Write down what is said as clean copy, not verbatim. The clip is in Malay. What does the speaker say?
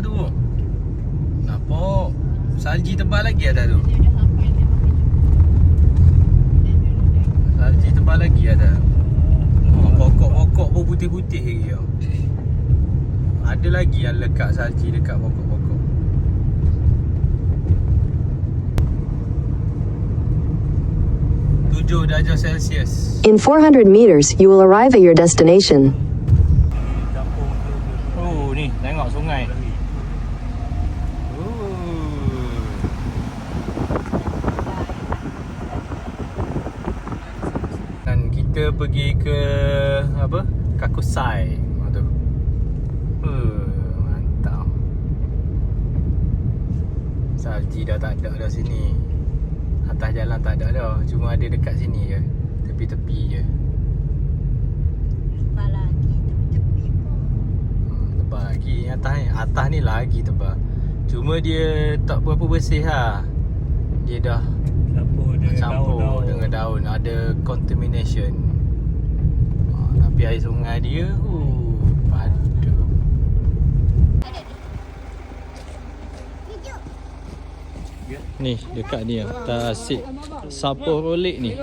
tu. Nampak salji tebal lagi ada tu. Salji tebal lagi ada. Pokok-pokok pun putih-putih lagi tau. Ada lagi yang lekat salji dekat pokok-pokok. darjah Celsius. In 400 meters, you will arrive at your destination. Oh, ni tengok sungai. Dan kita pergi ke apa? Kakusai. Tu. Mantap. Salji dah tak ada dah sini. Atas jalan tak ada dah. Cuma ada dekat sini je. Tepi-tepi je. Tebal lagi tepi-tepi pun. Tebal lagi. Atas ni lagi tebal. Cuma dia tak berapa bersih lah. Dia dah campur dengan daun. Ada contamination. Tapi air sungai dia padu. Ni dekat ni lah. Tasik Sapo Rolik ni.